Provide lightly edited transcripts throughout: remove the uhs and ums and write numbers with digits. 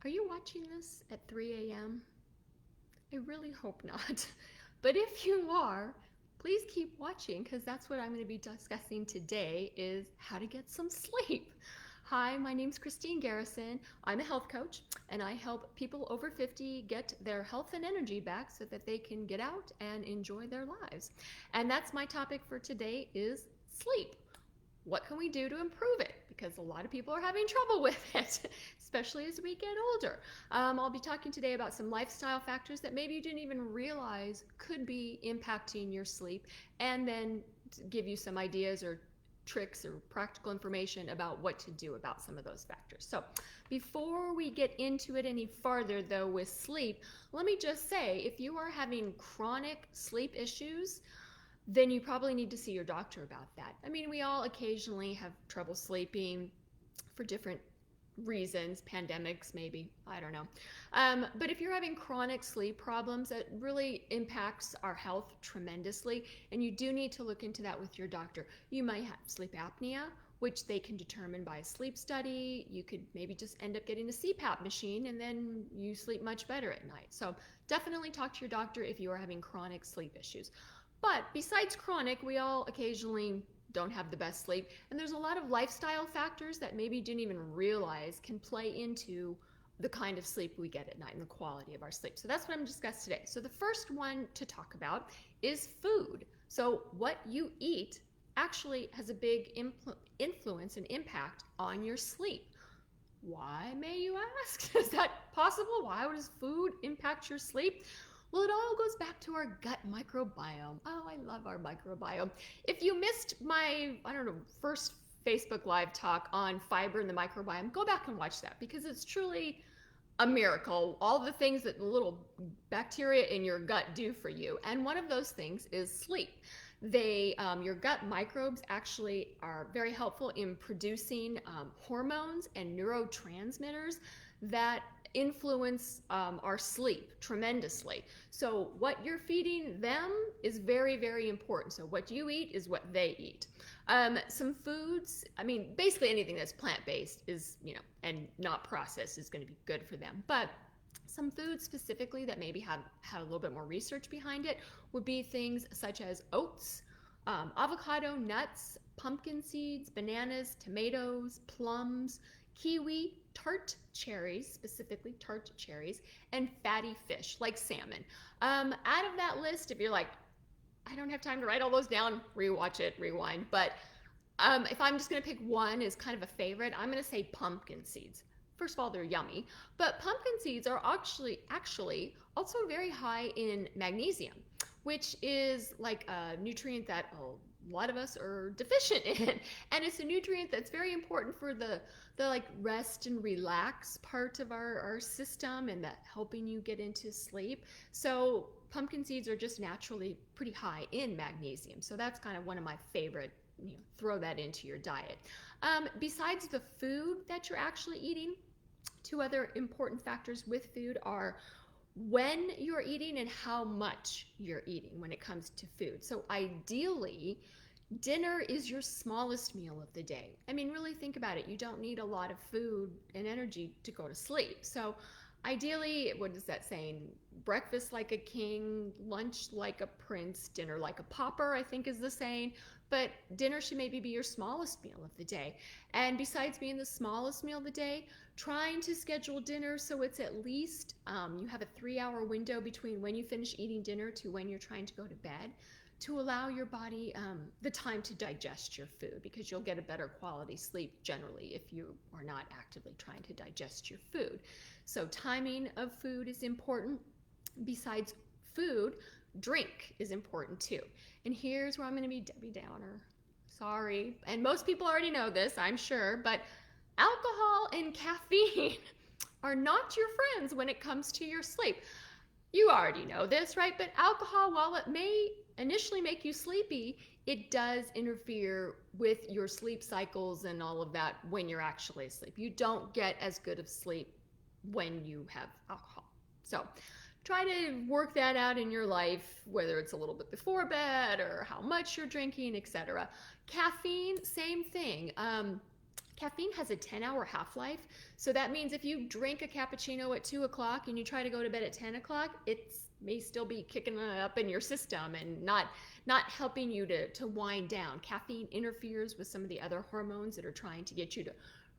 Are you watching this at 3 a.m.? I really hope not. But if you are, please keep watching because that's what I'm going to be discussing today is how to get some sleep. Hi, my name's Christine Garrison. I'm a health coach and I help people over 50 get their health and energy back so that they can get out and enjoy their lives. And that's my topic for today is sleep. What can we do to improve it? Because a lot of people are having trouble with it, especially as we get older. I'll be talking today about some lifestyle factors that maybe you didn't even realize could be impacting your sleep, and then give you some ideas or tricks or practical information about what to do about some of those factors. So before we get into it any farther though with sleep, let me just say if you are having chronic sleep issues, then you probably need to see your doctor about that. I mean, we all occasionally have trouble sleeping for different reasons, pandemics maybe, I don't know. But if you're having chronic sleep problems, that really impacts our health tremendously, and you do need to look into that with your doctor. You might have sleep apnea, which they can determine by a sleep study. You could maybe just end up getting a CPAP machine and then you sleep much better at night. So definitely talk to your doctor if you are having chronic sleep issues. But besides chronic, we all occasionally don't have the best sleep. And there's a lot of lifestyle factors that maybe you didn't even realize can play into the kind of sleep we get at night and the quality of our sleep. So that's what I'm discussing today. So the first one to talk about is food. So what you eat actually has a big influence and impact on your sleep. Why, may you ask? Is that possible? Why does food impact your sleep? Well, it all goes back to our gut microbiome. Oh, I love our microbiome. If you missed my, first Facebook Live talk on fiber and the microbiome, go back and watch that because it's truly a miracle. All the things that the little bacteria in your gut do for you. And one of those things is sleep. Your gut microbes actually are very helpful in producing hormones and neurotransmitters that influence our sleep tremendously. So what you're feeding them is very, very important. So what you eat is what they eat. Some foods, I mean, basically anything that's plant-based is, and not processed is going to be good for them. But some foods specifically that maybe have had a little bit more research behind it would be things such as oats, avocado, nuts, pumpkin seeds, bananas, tomatoes, plums, kiwi, tart cherries, specifically tart cherries, and fatty fish like salmon. Out of that list, if you're like, I don't have time to write all those down, rewatch it, rewind. But if I'm just going to pick one as kind of a favorite, I'm going to say pumpkin seeds. First of all, they're yummy, but pumpkin seeds are actually also very high in magnesium, which is like a nutrient that a lot of us are deficient in, and it's a nutrient that's very important for the like rest and relax part of our system and that helping you get into sleep. So pumpkin seeds are just naturally pretty high in magnesium, so that's kind of one of my favorite. Throw that into your diet. Besides the food that you're actually eating, two other important factors with food are when you're eating and how much you're eating when it comes to food. So ideally, dinner is your smallest meal of the day. I mean, really think about it. You don't need a lot of food and energy to go to sleep. So ideally, what is that saying? Breakfast like a king, lunch like a prince, dinner like a pauper, I think is the saying. But dinner should maybe be your smallest meal of the day. And besides being the smallest meal of the day, trying to schedule dinner so it's at least you have a 3-hour window between when you finish eating dinner to when you're trying to go to bed, to allow your body the time to digest your food, because you'll get a better quality sleep generally if you are not actively trying to digest your food. So timing of food is important. Besides food, drink is important too. And here's where I'm going to be Debbie Downer. Sorry. And most people already know this, I'm sure, but alcohol and caffeine are not your friends when it comes to your sleep. You already know this, right? But alcohol, while it may initially make you sleepy, it does interfere with your sleep cycles and all of that when you're actually asleep. You don't get as good of sleep when you have alcohol. So try to work that out in your life, whether it's a little bit before bed or how much you're drinking, etc. Caffeine, same thing. Caffeine has a 10-hour half-life, so that means if you drink a cappuccino at 2 o'clock and you try to go to bed at 10 o'clock, it may still be kicking up in your system and not helping you to wind down. Caffeine interferes with some of the other hormones that are trying to get you to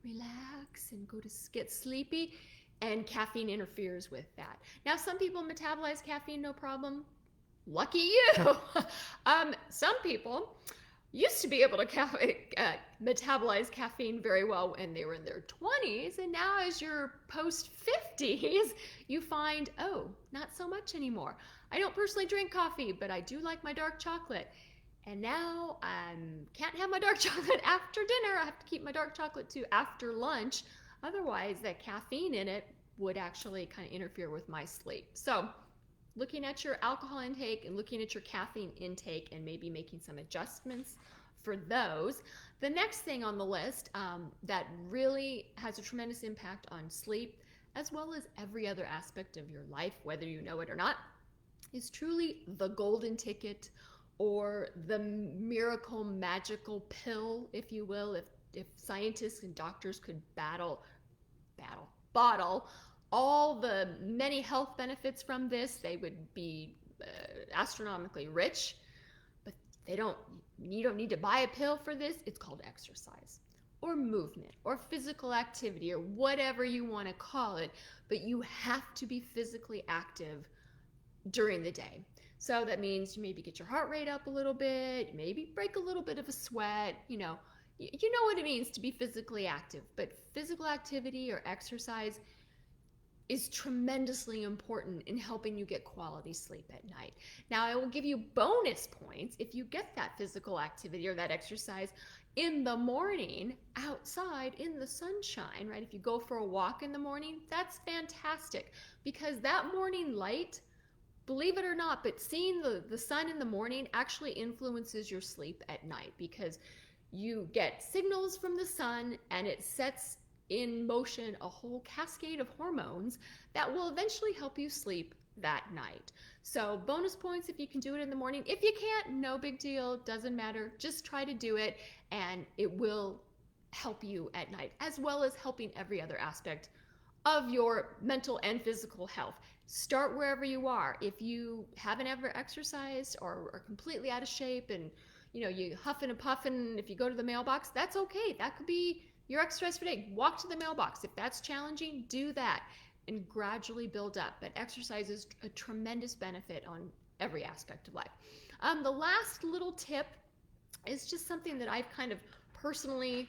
relax and get sleepy, and caffeine interferes with that. Now, some people metabolize caffeine no problem. Lucky you. Some people used to be able to metabolize caffeine very well when they were in their 20s, and now as you're post 50s, you find, oh, not so much anymore. I don't personally drink coffee, but I do like my dark chocolate. And now I can't have my dark chocolate after dinner. I have to keep my dark chocolate to after lunch. Otherwise, that caffeine in it would actually kind of interfere with my sleep. So looking at your alcohol intake and looking at your caffeine intake and maybe making some adjustments for those. The next thing on the list that really has a tremendous impact on sleep, as well as every other aspect of your life, whether you know it or not, is truly the golden ticket, or the miracle magical pill, if you will. If scientists and doctors could bottle all the many health benefits from this, they would be astronomically rich. But you don't need to buy a pill for this. It's called exercise, or movement, or physical activity, or whatever you want to call it. But you have to be physically active during the day. So that means you maybe get your heart rate up a little bit, maybe break a little bit of a sweat. You know what it means to be physically active. But physical activity or exercise is tremendously important in helping you get quality sleep at night. Now, I will give you bonus points if you get that physical activity or that exercise in the morning outside in the sunshine, right? If you go for a walk in the morning, that's fantastic, because that morning light, believe it or not, but seeing the sun in the morning actually influences your sleep at night, because you get signals from the sun and it sets in motion a whole cascade of hormones that will eventually help you sleep that night. So bonus points if you can do it in the morning. If you can't, no big deal, doesn't matter. Just try to do it and it will help you at night, as well as helping every other aspect of your mental and physical health. Start wherever you are. If you haven't ever exercised or are completely out of shape and you huffing and puffing, if you go to the mailbox, that's okay. That could be your exercise for today. Walk to the mailbox. If that's challenging, do that and gradually build up. But exercise is a tremendous benefit on every aspect of life. The last little tip is just something that I've kind of personally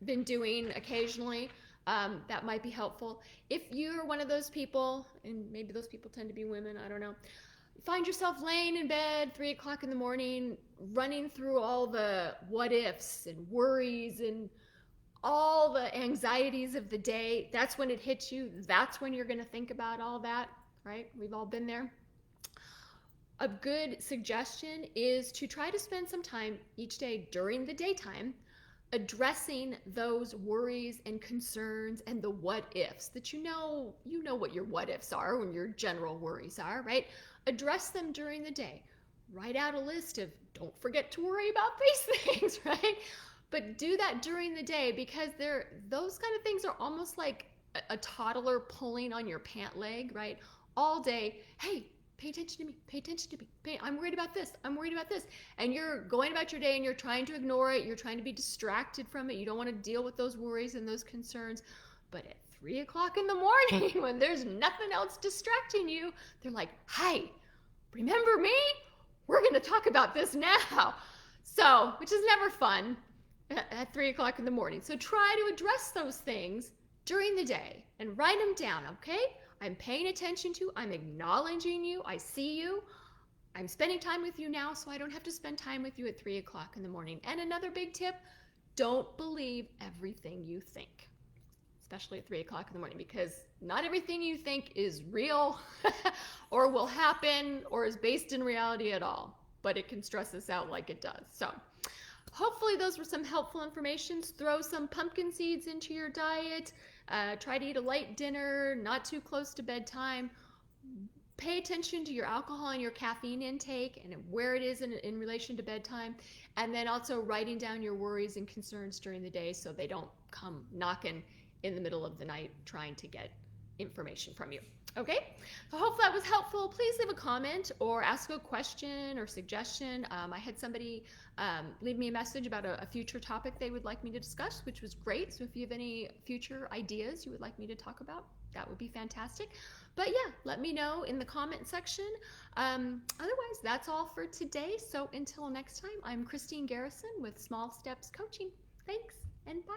been doing occasionally that might be helpful. If you're one of those people, and maybe those people tend to be women, I don't know, find yourself laying in bed 3 o'clock in the morning, running through all the what ifs and worries and all the anxieties of the day. That's when it hits you. That's when you're going to think about all that, right? We've all been there. A good suggestion is to try to spend some time each day during the daytime addressing those worries and concerns and the what ifs that you know what your what ifs are when your general worries are, right? Address them during the day. Write out a list of don't forget to worry about these things, right? But do that during the day, because those kind of things are almost like a toddler pulling on your pant leg, right? All day, hey, pay attention to me, pay attention to me. I'm worried about this, I'm worried about this. And you're going about your day and you're trying to ignore it. You're trying to be distracted from it. You don't want to deal with those worries and those concerns. But at 3 o'clock in the morning, when there's nothing else distracting you, they're like, hey, remember me? We're going to talk about this now. So, which is never fun at 3 o'clock in the morning. So try to address those things during the day and write them down, okay? I'm paying attention to, I'm acknowledging you, I see you, I'm spending time with you now, so I don't have to spend time with you at 3 o'clock in the morning. And another big tip, don't believe everything you think, especially at 3 o'clock in the morning, because not everything you think is real or will happen or is based in reality at all, but it can stress us out like it does. So hopefully those were some helpful information. Throw some pumpkin seeds into your diet. Try to eat a light dinner, not too close to bedtime. Pay attention to your alcohol and your caffeine intake and where it is in relation to bedtime. And then also writing down your worries and concerns during the day so they don't come knocking in the middle of the night trying to get information from you. Okay, so hopefully that was helpful. Please leave a comment or ask a question or suggestion. I had somebody leave me a message about a future topic they would like me to discuss, which was great. So if you have any future ideas you would like me to talk about, that would be fantastic. But yeah, let me know in the comment section. Otherwise, that's all for today. So until next time, I'm Christine Garrison with Small Steps Coaching. Thanks and bye.